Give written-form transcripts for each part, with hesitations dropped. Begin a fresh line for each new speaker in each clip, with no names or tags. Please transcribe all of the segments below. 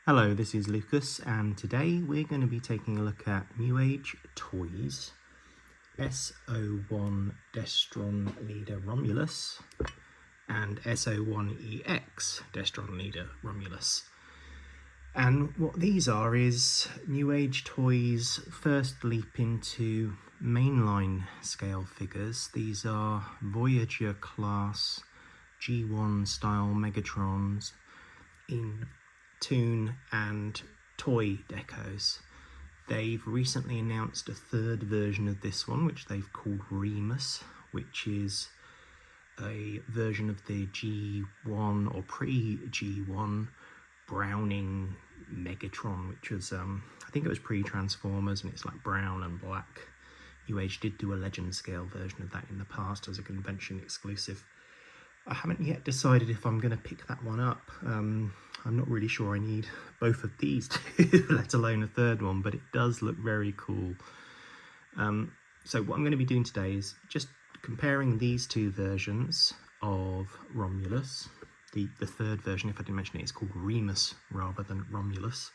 Hello, this is Lucas, and today we're going to be taking a look at Newage toys, S01 Destron Leader Romulus, and S01EX Destron Leader Romulus. And what these are is Newage toys' first leap into mainline scale figures. These are Voyager class G1 style Megatrons in toon and toy decos. They've recently announced a third version of this one, which they've called Romulus, which is a version of the G1 or pre-G1 Browning Megatron, which was I think it was pre-Transformers, and it's like brown and black. Newage did do a legend scale version of that in the past as a convention exclusive. I haven't yet decided if I'm going to pick that one up. I'm not really sure I need both of these two, let alone a third one, but it does look very cool. So what I'm going to be doing today is just comparing these two versions of Romulus. The third version, if I didn't mention it, is called Remus rather than Romulus,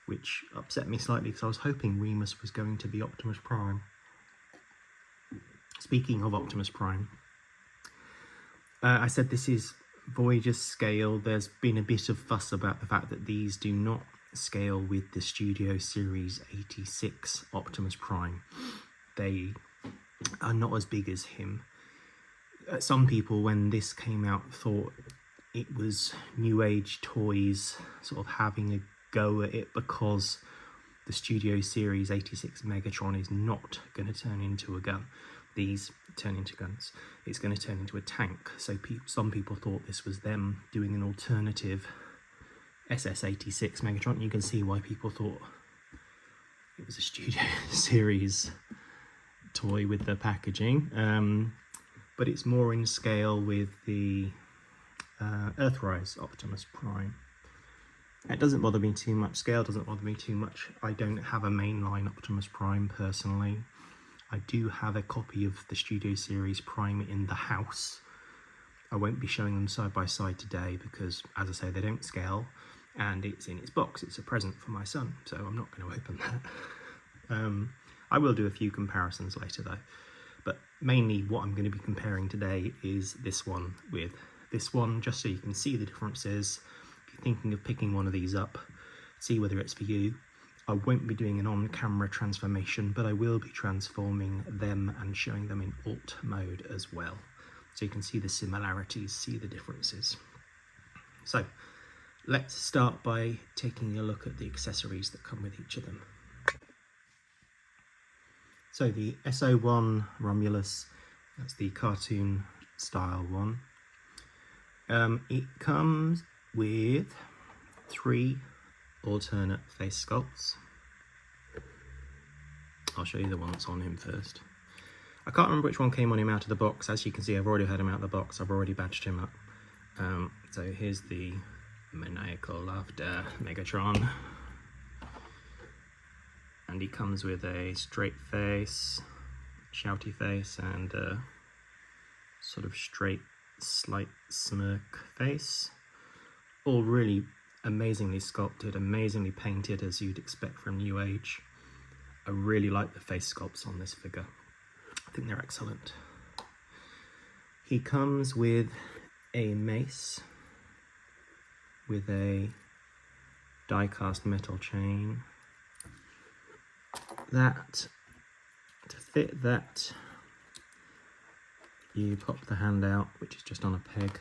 which upset me slightly because I was hoping Remus was going to be Optimus Prime. Speaking of Optimus Prime, I said this is Voyager scale. There's been a bit of fuss about the fact that these do not scale with the Studio Series 86 Optimus Prime. They are not as big as him. Some people, when this came out, thought it was Newage toys sort of having a go at it because the Studio Series 86 Megatron is not going to turn into a gun. These turn into guns. It's going to turn into a tank. So some people thought this was them doing an alternative SS86 Megatron. You can see why people thought it was a Studio Series toy with the packaging. But it's more in scale with the Earthrise Optimus Prime. It doesn't bother me too much. Scale doesn't bother me too much. I don't have a mainline Optimus Prime personally. I do have a copy of the Studio Series Prime in the house. I won't be showing them side by side today because, as I say, they don't scale, and it's in its box. It's a present for my son, so I'm not going to open that. I will do a few comparisons later though, but mainly what I'm going to be comparing today is this one with this one, just so you can see the differences. If you're thinking of picking one of these up, see whether it's for you. I won't be doing an on-camera transformation, but I will be transforming them and showing them in alt mode as well. So you can see the similarities, see the differences. So let's start by taking a look at the accessories that come with each of them. So the S01 Romulus, that's the cartoon style one. It comes with 3 alternate face sculpts. I'll show you the one that's on him first. I can't remember which one came on him out of the box. As you can see, I've already had him out of the box. I've already badged him up. So here's the maniacal laughter Megatron. And he comes with a straight face, shouty face, and a sort of straight, slight smirk face. All really amazingly sculpted, amazingly painted, as you'd expect from Newage. I really like the face sculpts on this figure. I think they're excellent. He comes with a mace with a die-cast metal chain. That, to fit that, you pop the hand out, which is just on a peg,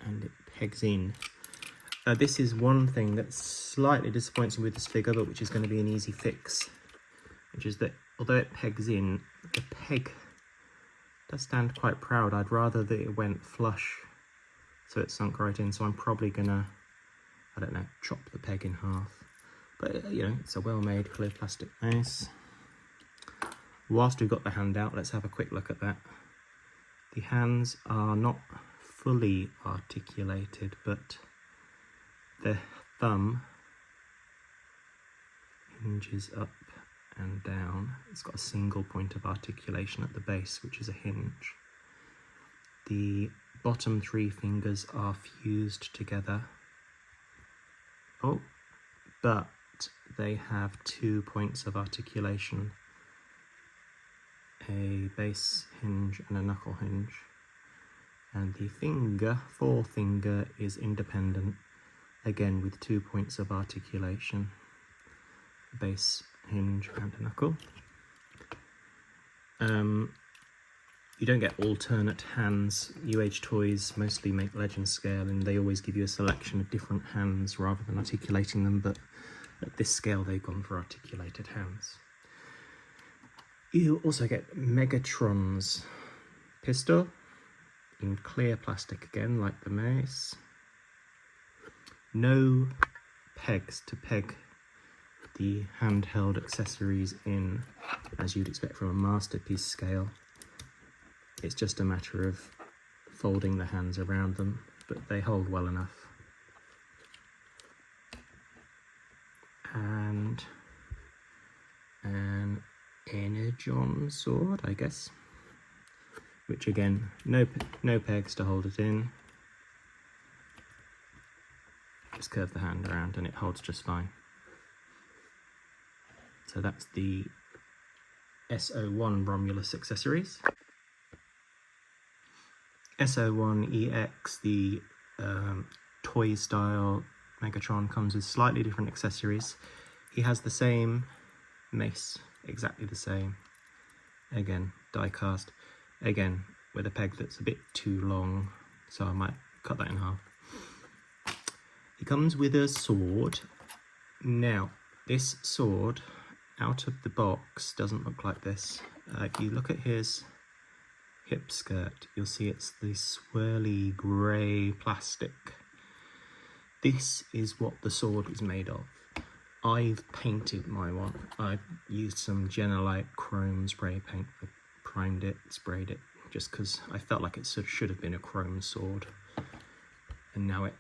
and it pegs in. This is one thing that's slightly disappointing with this figure, but which is going to be an easy fix, which is that although it pegs in, the peg does stand quite proud. I'd rather that it went flush so it sunk right in, so I'm probably gonna, I don't know, chop the peg in half. But you know, it's a well-made clear plastic base. Whilst we've got the hand out, let's have a quick look at that. The hands are not fully articulated, but the thumb hinges up and down. It's got a single point of articulation at the base, which is a hinge. The bottom 3 fingers are fused together. Oh, but they have 2 points of articulation, a base hinge and a knuckle hinge. And the forefinger is independent, again with 2 points of articulation, a base hinge and a knuckle. You don't get alternate hands. Newage toys mostly make legend scale, and they always give you a selection of different hands rather than articulating them, but at this scale they've gone for articulated hands. You also get Megatron's pistol in clear plastic again, like the mace. No pegs to peg the handheld accessories in, as you'd expect from a masterpiece scale. It's just a matter of folding the hands around them, but they hold well enough. And an Energon sword, I guess, which again, no pegs to hold it in. Just curve the hand around and it holds just fine. So that's the S01 Romulus accessories. S01EX, the toy style Megatron, comes with slightly different accessories. He has the same mace, exactly the same. Again, die cast. Again, with a peg that's a bit too long, so I might cut that in half. He comes with a sword. Now, this sword, out of the box, doesn't look like this. If you look at his hip skirt, you'll see it's the swirly grey plastic. This is what the sword is made of. I've painted my one. I've used some Genelite chrome spray paint. I primed it, sprayed it, just because I felt like it should have been a chrome sword. And now it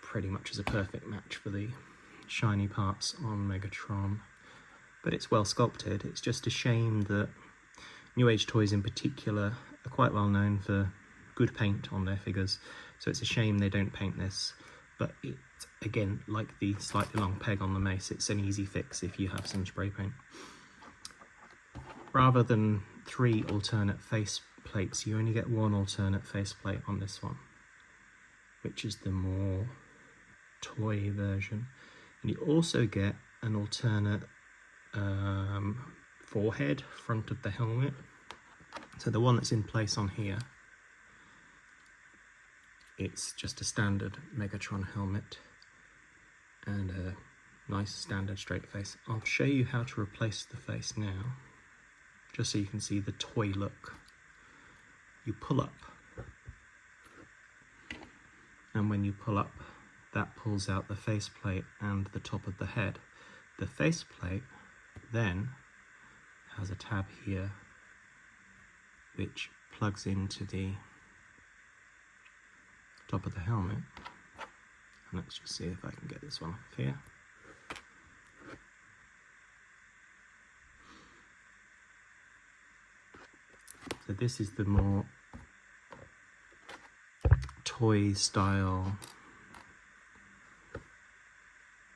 pretty much is a perfect match for the shiny parts on Megatron. But it's well sculpted. It's just a shame that Newage toys in particular are quite well known for good paint on their figures, so it's a shame they don't paint this. But it, again, like the slightly long peg on the mace, it's an easy fix if you have some spray paint. Rather than 3 alternate face plates, you only get 1 alternate face plate on this one, which is the more toy version. And you also get an alternate forehead, front of the helmet. So the one that's in place on here, it's just a standard Megatron helmet and a nice standard straight face. I'll show you how to replace the face now, just so you can see the toy look. You pull up, and when you pull up, that pulls out the faceplate and the top of the head. The faceplate then has a tab here which plugs into the top of the helmet. And let's just see if I can get this one off here. So this is the more toy style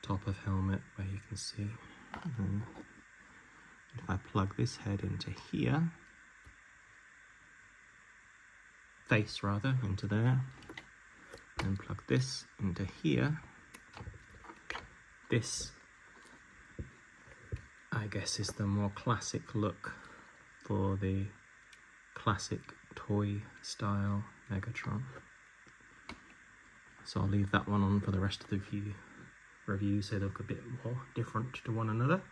top of helmet, where you can see. And if I plug this head into here, face rather, into there, and plug this into here, this, I guess, is the more classic look for the classic toy style Megatron. So I'll leave that one on for the rest of the review, so they look a bit more different to one another.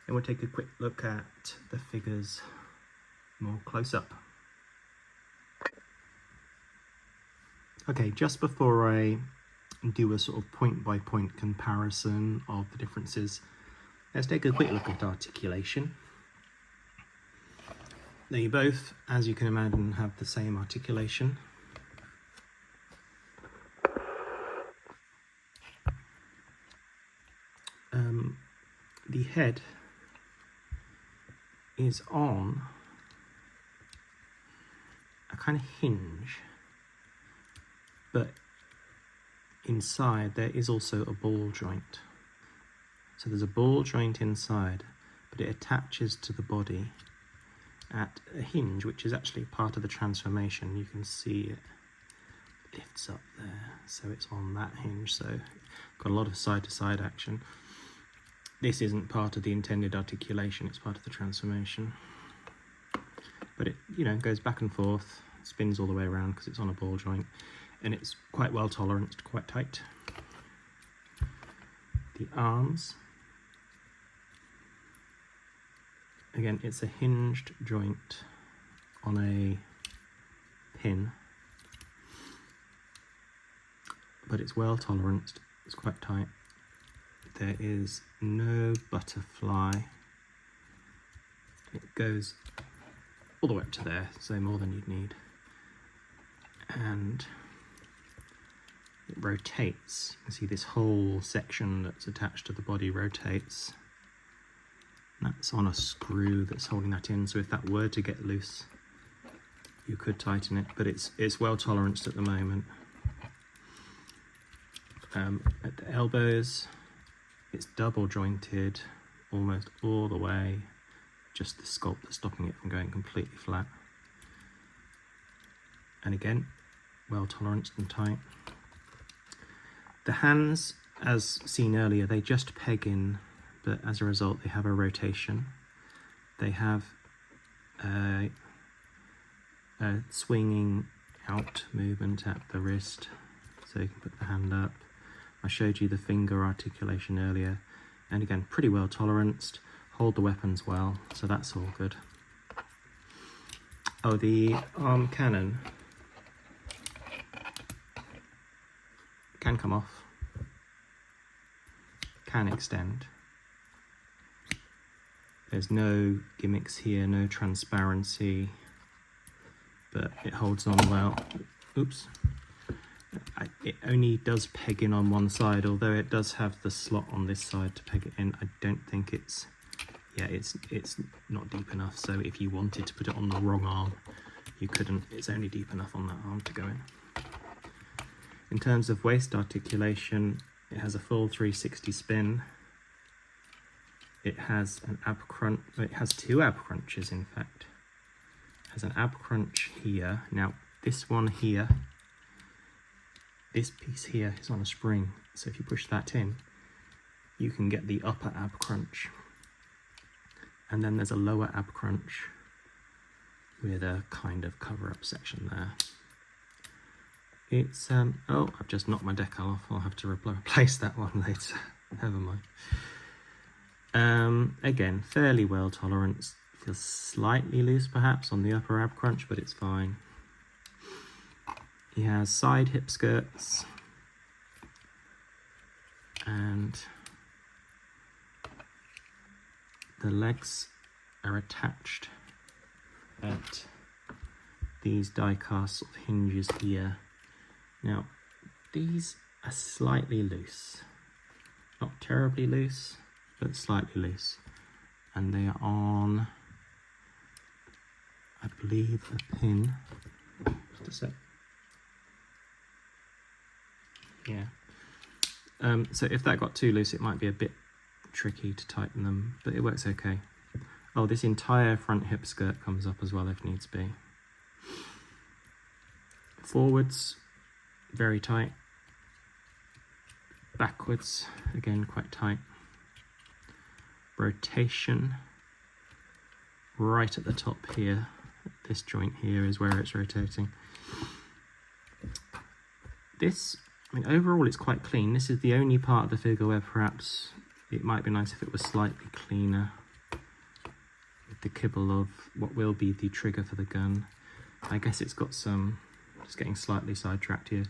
Then we'll take a quick look at the figures more close up. Okay, just before I do a sort of point-by-point comparison of the differences, let's take a quick look at articulation. They both, as you can imagine, have the same articulation. The head is on a kind of hinge, but inside there is also a ball joint. So there's a ball joint inside, but it attaches to the body at a hinge, which is actually part of the transformation. You can see it lifts up there, so it's on that hinge, so got a lot of side-to-side action. This isn't part of the intended articulation, it's part of the transformation. But it, you know, goes back and forth, spins all the way around because it's on a ball joint, and it's quite well toleranced, quite tight. The arms, again, it's a hinged joint on a pin, but it's well toleranced, it's quite tight. There is no butterfly. It goes all the way up to there, so more than you'd need. And it rotates. You can see this whole section that's attached to the body rotates. That's on a screw that's holding that in, so if that were to get loose, you could tighten it, but it's well toleranced at the moment. At the elbows, it's double jointed almost all the way, just the sculpt that's stopping it from going completely flat. And again, well toleranced and tight. The hands, as seen earlier, they just peg in, but as a result they have a rotation. They have a swinging out movement at the wrist, so you can put the hand up. I showed you the finger articulation earlier, and again, pretty well toleranced, hold the weapons well, so that's all good. Oh, the arm cannon can come off, can extend. There's no gimmicks here, no transparency, but it holds on well. Oops. It only does peg in on one side, although it does have the slot on this side to peg it in. I don't think it's not deep enough, so if you wanted to put it on the wrong arm, you couldn't. It's only deep enough on that arm to go in. In terms of waist articulation, it has a full 360 spin. It has an ab crunch, it has two ab crunches in fact. It has an ab crunch here. Now this one here, this piece here is on a spring, so if you push that in, you can get the upper ab crunch. And then there's a lower ab crunch with a kind of cover-up section there. It's, oh, I've just knocked my decal off. I'll have to replace that one later. Never mind. Again, fairly well toleranced. Feels slightly loose perhaps on the upper ab crunch, but it's fine. He has side hip skirts, and the legs are attached at these die-cast sort of hinges here. Now, these are slightly loose, not terribly loose, but slightly loose, and they are on, I believe, a pin. Just a sec. Yeah. So if that got too loose, it might be a bit tricky to tighten them, but it works okay. Oh, this entire front hip skirt comes up as well if needs be. Forwards, very tight. Backwards, again, quite tight. Rotation, right at the top here. This joint here is where it's rotating. This, I mean, overall it's quite clean. This is the only part of the figure where perhaps it might be nice if it was slightly cleaner, with the kibble of what will be the trigger for the gun. I guess it's got some, just getting slightly sidetracked here,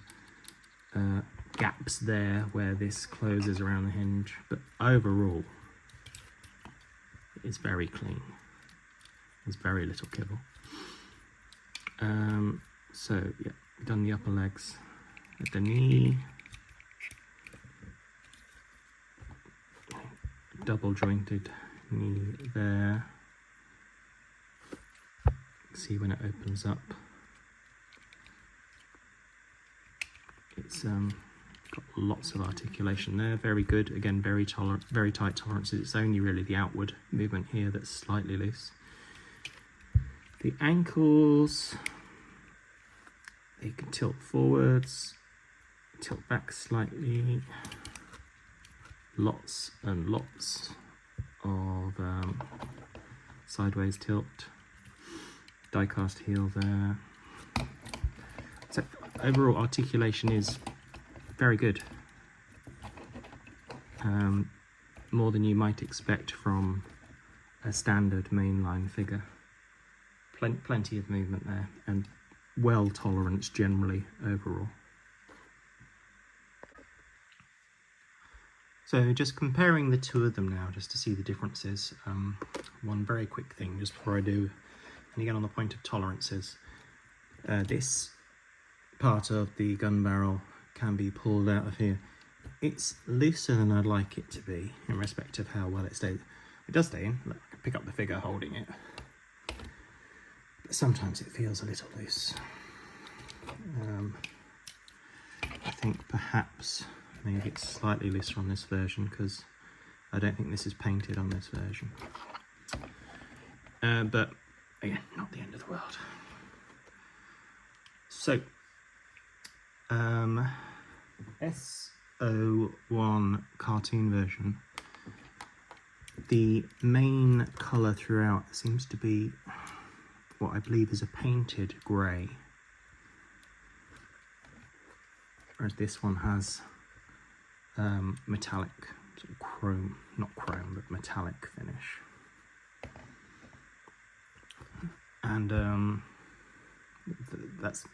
gaps there where this closes around the hinge, but overall it's very clean. There's very little kibble. So yeah, we've done the upper legs. At the knee, double jointed knee there. See when it opens up. It's got lots of articulation there, very good. Again, very tight tolerances. It's only really the outward movement here that's slightly loose. The ankles, they can tilt forwards, tilt back slightly. Lots and lots of sideways tilt. Die-cast heel there. So overall articulation is very good. More than you might expect from a standard mainline figure. Plenty of movement there, and well tolerance generally overall. So just comparing the two of them now, just to see the differences. One very quick thing just before I do, and again on the point of tolerances, this part of the gun barrel can be pulled out of here. It's looser than I'd like it to be in respect of how well it stays. It does stay in. Look, I can pick up the figure holding it. But sometimes it feels a little loose. I think perhaps maybe it's slightly looser on this version because I don't think this is painted on this version. But again, not the end of the world. So, S01 cartoon version. The main colour throughout seems to be what I believe is a painted grey. Whereas this one has metallic, sort of chrome, not chrome, but metallic finish. And that's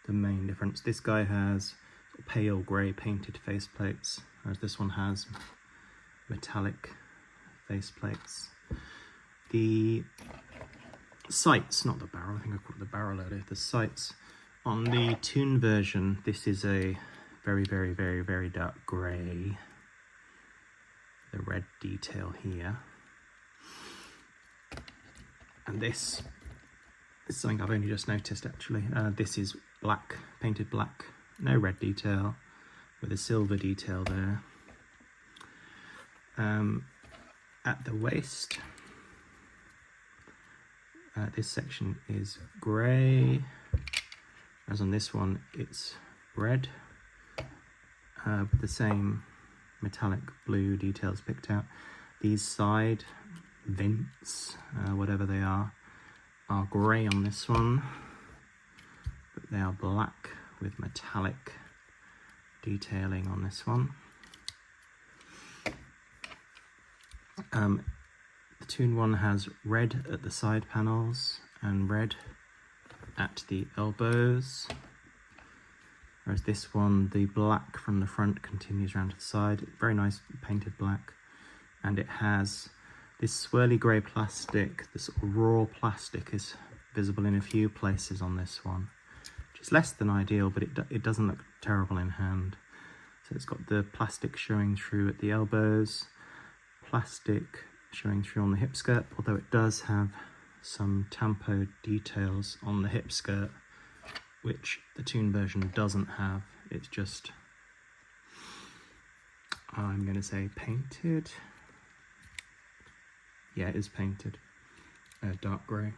the main difference. This guy has sort of pale grey painted faceplates, whereas this one has metallic faceplates. The sights, not the barrel, I think I called it the barrel earlier, the sights on the toon version, this is a very, very, very, very dark grey. The red detail here. And this is something I've only just noticed actually. This is black, painted black, no red detail, with a silver detail there. At the waist, this section is grey, as on this one it's red, with the same metallic blue details picked out. These side vents, whatever they are grey on this one, but they are black with metallic detailing on this one. The toon one has red at the side panels and red at the elbows, whereas this one, the black from the front continues around to the side. Very nice painted black, and it has this swirly grey plastic. The sort of raw plastic is visible in a few places on this one, which is less than ideal, but it doesn't look terrible in hand. So it's got the plastic showing through at the elbows, plastic showing through on the hip skirt, although it does have some tampo details on the hip skirt, which the toon version doesn't have. It's just, I'm going to say painted. Yeah, it is painted, dark grey.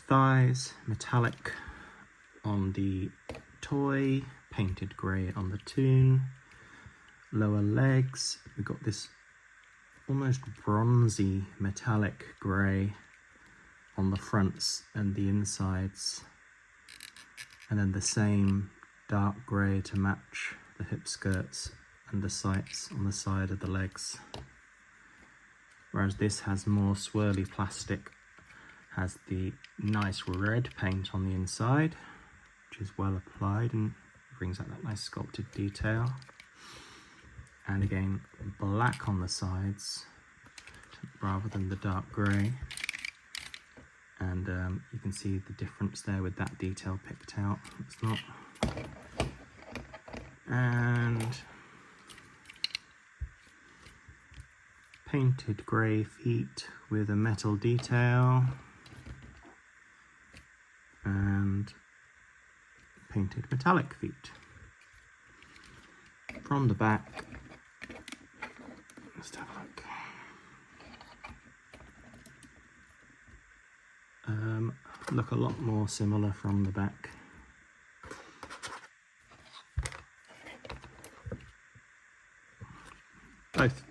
Thighs, metallic on the toy, painted grey on the toon. Lower legs, we've got this almost bronzy metallic grey on the fronts and the insides, and then the same dark grey to match the hip skirts and the sights on the side of the legs. Whereas this has more swirly plastic, has the nice red paint on the inside, which is well applied and brings out that nice sculpted detail. And again, black on the sides rather than the dark grey. And you can see the difference there with that detail picked out. It's not. And painted grey feet with a metal detail. And painted metallic feet. From the back, let's have a look. Look a lot more similar from the back. Both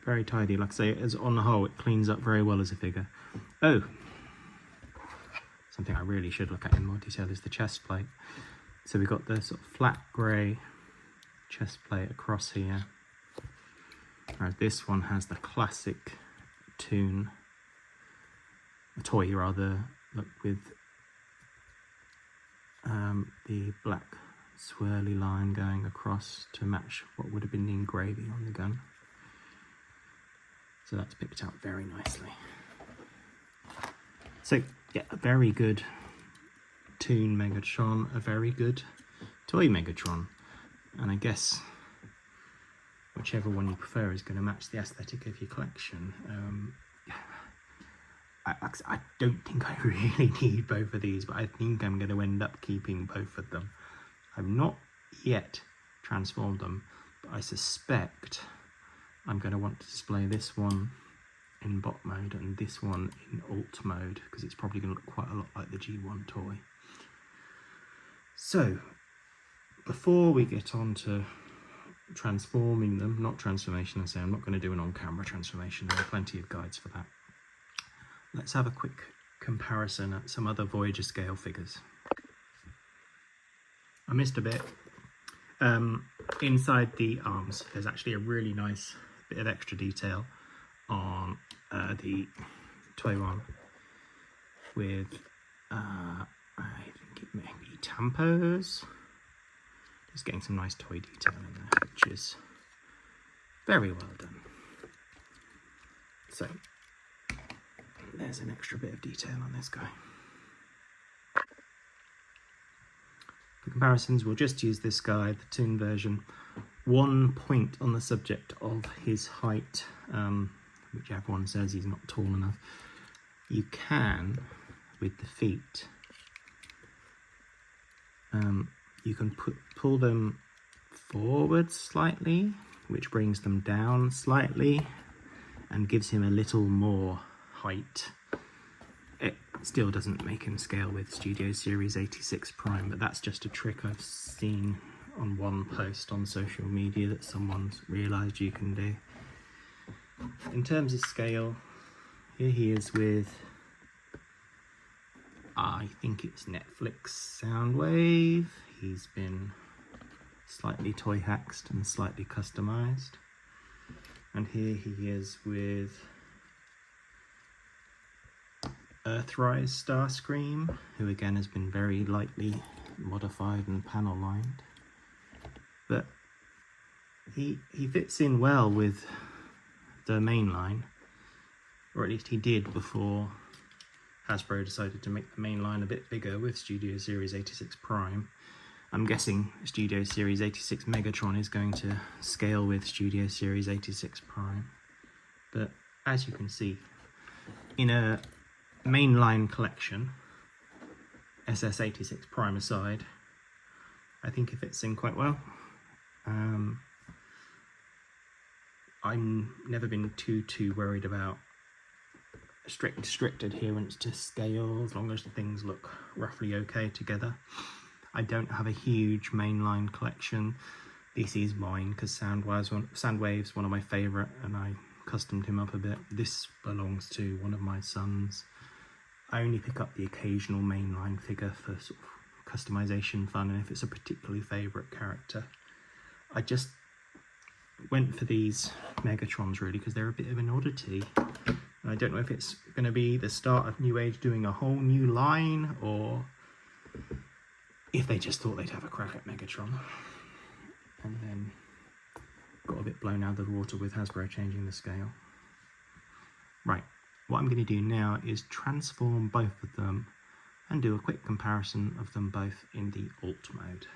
very tidy, like I say, as on the whole, it cleans up very well as a figure. Oh, something I really should look at in more detail is the chest plate. So we've got the sort of flat grey chest plate across here, whereas this one has the classic toon, a toy rather, look with the black swirly line going across to match what would have been the engraving on the gun. So that's picked out very nicely. So yeah, a very good toon Megatron, a very good toy Megatron, and I guess whichever one you prefer is going to match the aesthetic of your collection. I don't think I really need both of these, but I think I'm going to end up keeping both of them. I've not yet transformed them, but I suspect I'm going to want to display this one in bot mode and this one in alt mode, because it's probably going to look quite a lot like the G1 toy. So, before we get on to transforming them, not transformation, I say I'm not going to do an on-camera transformation, there are plenty of guides for that. Let's have a quick comparison at some other Voyager scale figures. I missed a bit. Inside the arms, there's actually a really nice bit of extra detail on the toy one with, I think it may be tampos. Just getting some nice toy detail in there, which is very well done. So, there's an extra bit of detail on this guy. For comparisons, we'll just use this guy, the toon version. One point on the subject of his height, which everyone says he's not tall enough. You can, with the feet, you can pull them forward slightly, which brings them down slightly and gives him a little more height. It still doesn't make him scale with Studio Series 86 Prime, but that's just a trick I've seen on one post on social media that someone's realised you can do. In terms of scale, here he is with, I think it's Netflix Soundwave. He's been slightly toy hacked and slightly customised. And here he is with Earthrise Starscream, who again has been very lightly modified and panel lined. But he fits in well with the mainline, or at least he did before Hasbro decided to make the mainline a bit bigger with Studio Series 86 Prime. I'm guessing Studio Series 86 Megatron is going to scale with Studio Series 86 Prime. But as you can see, in a mainline collection, SS86 Prime aside, I think it fits in quite well. I've never been too worried about strict adherence to scale, as long as the things look roughly okay together. I don't have a huge mainline collection. This is mine because Soundwave's one of my favourite, and I customed him up a bit. This belongs to one of my sons. I only pick up the occasional mainline figure for sort of customization fun, and if it's a particularly favourite character. I just went for these Megatrons really because they're a bit of an oddity. I don't know if it's going to be the start of Newage doing a whole new line, or if they just thought they'd have a crack at Megatron and then got a bit blown out of the water with Hasbro changing the scale. Right, what I'm going to do now is transform both of them and do a quick comparison of them both in the alt mode.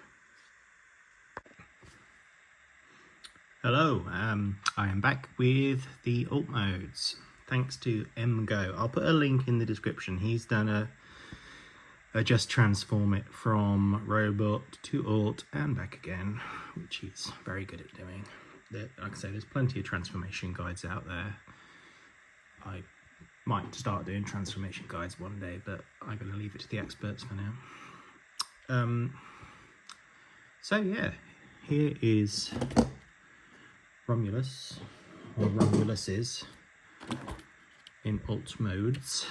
Hello, I am back with the alt modes, thanks to Emgo. I'll put a link in the description. He's done just transform it from robot to alt and back again, which he's very good at doing. Like I say, there's plenty of transformation guides out there. I might start doing transformation guides one day, but I'm going to leave it to the experts for now. So yeah, here is Romulus, or Romuluses, in alt modes.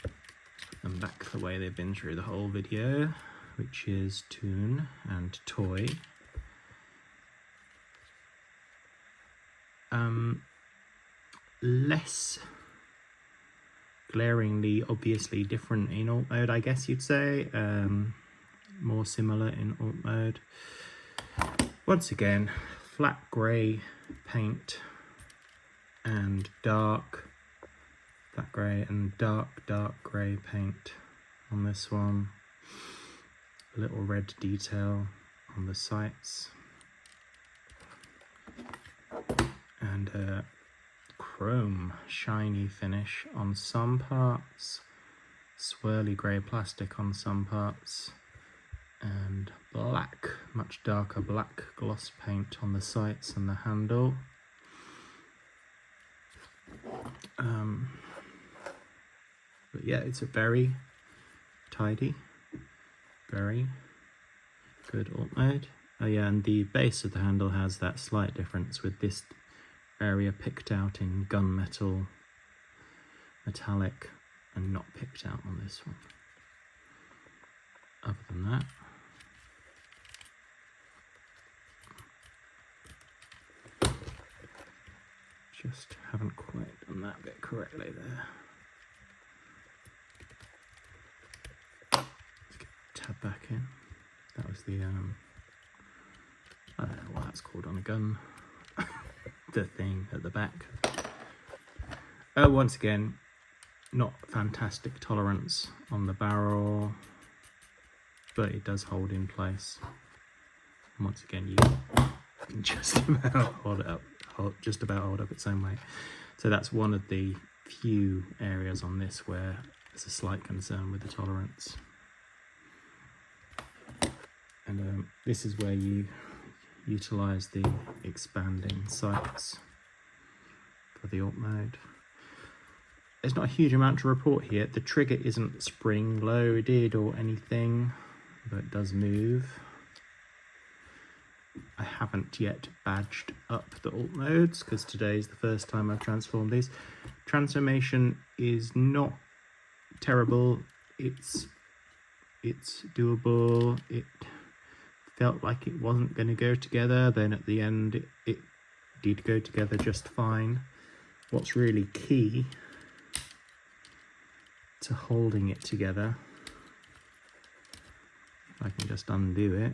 Put them back the way they've been through the whole video, which is toon and toy. Less glaringly obviously different in alt mode, I guess you'd say. More similar in alt mode. Once again, flat grey paint and dark flat grey and dark grey paint on this one. A little red detail on the sights, and a chrome shiny finish on some parts, swirly grey plastic on some parts, and black, much darker black gloss paint on the sights and the handle. But yeah, it's a very tidy, very good alt mode. Oh yeah, and the base of the handle has that slight difference with this area picked out in gunmetal metallic and not picked out on this one. Other than that, just haven't quite done that bit correctly there. Let's get the tab back in. That was the I don't know what that's called on a gun. The thing at the back. Once again, not fantastic tolerance on the barrel, but it does hold in place. And once again, you can just about hold it up, hold up its own weight. So that's one of the few areas on this where there's a slight concern with the tolerance. And this is where you utilize the expanding sights for the alt mode. There's not a huge amount to report here. The trigger isn't spring loaded or anything, but it does move. I haven't yet badged up the alt modes because today is the first time I've transformed these. Transformation is not terrible. It's doable. It felt like it wasn't going to go together, then at the end it did go together just fine. What's really key to holding it together, if I can just undo it,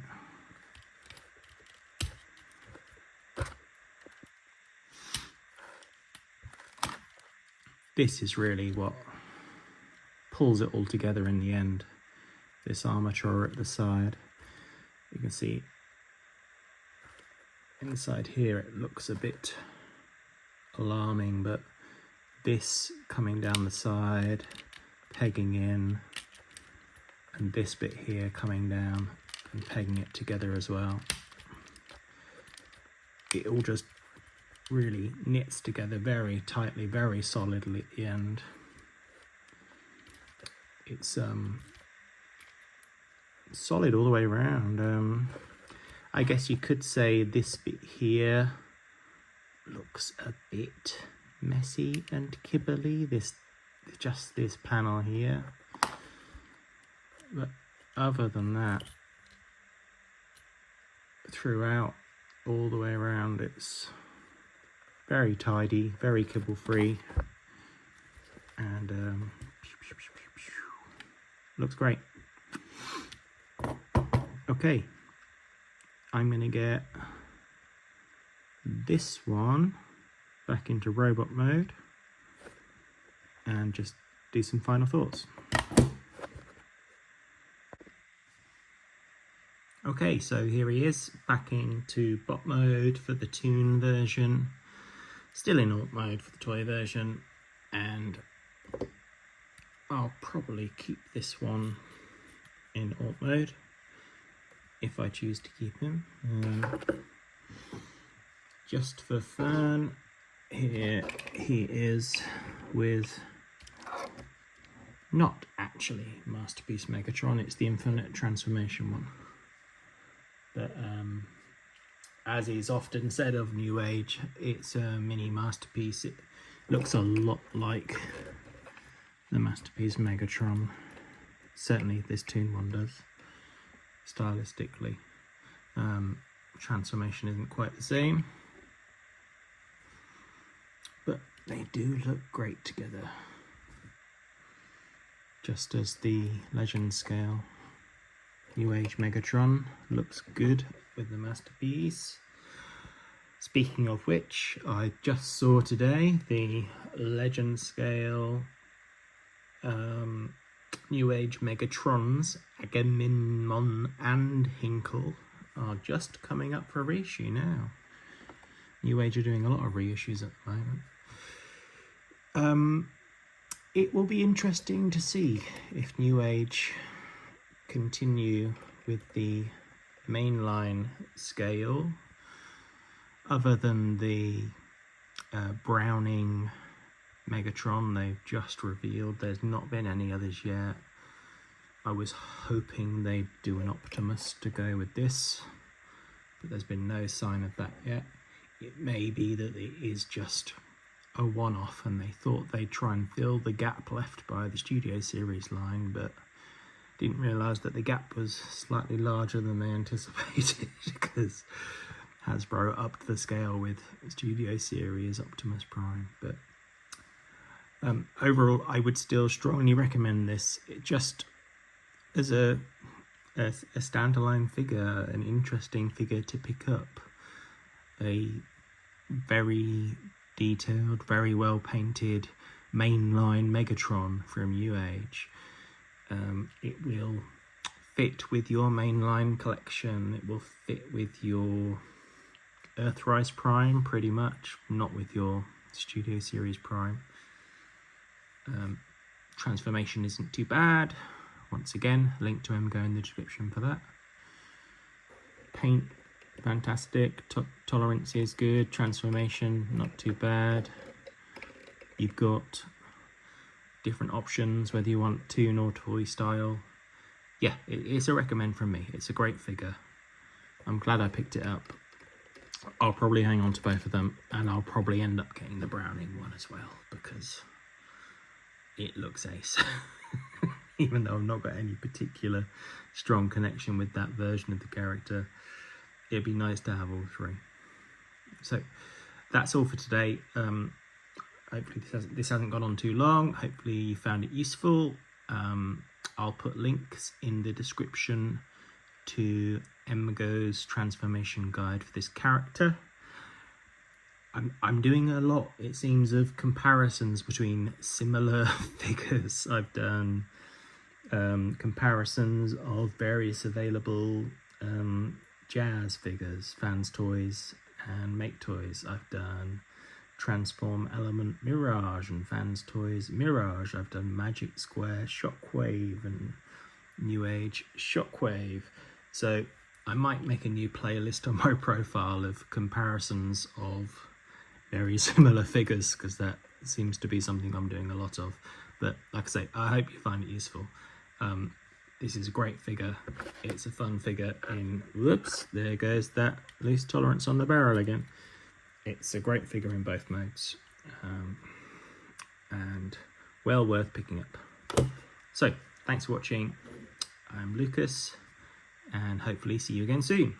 this is really what pulls it all together in the end. This armature at the side. You can see inside here it looks a bit alarming, but this coming down the side, pegging in, and this bit here coming down and pegging it together as well. It all just really knits together very tightly, very solidly at the end. It's solid all the way around. I guess you could say this bit here looks a bit messy and kibbly, just this panel here, but other than that, throughout all the way around, it's very tidy, very kibble free, and looks great. Okay, I'm gonna get this one back into robot mode and just do some final thoughts. Okay, so here he is back into bot mode for the toon version, still in alt mode for the toy version, and I'll probably keep this one in alt mode if I choose to keep him. Just for fun, here he is with not actually Masterpiece Megatron, it's the Infinite Transformation one. But as is often said of Newage, it's a mini Masterpiece. It looks a lot like the Masterpiece Megatron. Certainly this toon one does, stylistically. Transformation isn't quite the same, but they do look great together. Just as the Legend scale Newage Megatron looks good with the Masterpiece. Speaking of which, I just saw today the Legend scale Newage Megatrons, Agamemnon and Hinkle are just coming up for reissue now. Newage are doing a lot of reissues at the moment. It will be interesting to see if Newage continue with the mainline scale, other than the Browning Megatron they've just revealed. There's not been any others yet. I was hoping they'd do an Optimus to go with this, but there's been no sign of that yet. It may be that it is just a one-off and they thought they'd try and fill the gap left by the Studio Series line, but didn't realise that the gap was slightly larger than they anticipated because Hasbro upped the scale with Studio Series Optimus Prime. But overall, I would still strongly recommend this, just as a standalone figure, an interesting figure to pick up. A very detailed, very well painted mainline Megatron from Newage. It will fit with your mainline collection, it will fit with your Earthrise Prime pretty much, not with your Studio Series Prime. Transformation isn't too bad. Once again, link to Emgo in the description for that. Paint, fantastic. Tolerance is good. Transformation, not too bad. You've got different options, whether you want toon or toy style. Yeah, it's a recommend from me. It's a great figure. I'm glad I picked it up. I'll probably hang on to both of them, and I'll probably end up getting the Browning one as well, because it looks ace. Even though I've not got any particular strong connection with that version of the character, it'd be nice to have all three. So that's all for today. Hopefully this hasn't gone on too long. Hopefully you found it useful. I'll put links in the description to Emgo's transformation guide for this character. I'm doing a lot, it seems, of comparisons between similar figures. I've done comparisons of various available Jazz figures, Fans Toys and Make Toys. I've done Transform Element Mirage and Fans Toys Mirage. I've done Magic Square Shockwave and Newage Shockwave. So I might make a new playlist on my profile of comparisons of very similar figures, because that seems to be something I'm doing a lot of. But like I say, I hope you find it useful. This is a great figure. It's a fun figure in, whoops, there goes that loose tolerance on the barrel again. It's a great figure in both modes, and well worth picking up. So thanks for watching. I'm Lucas, and hopefully see you again soon.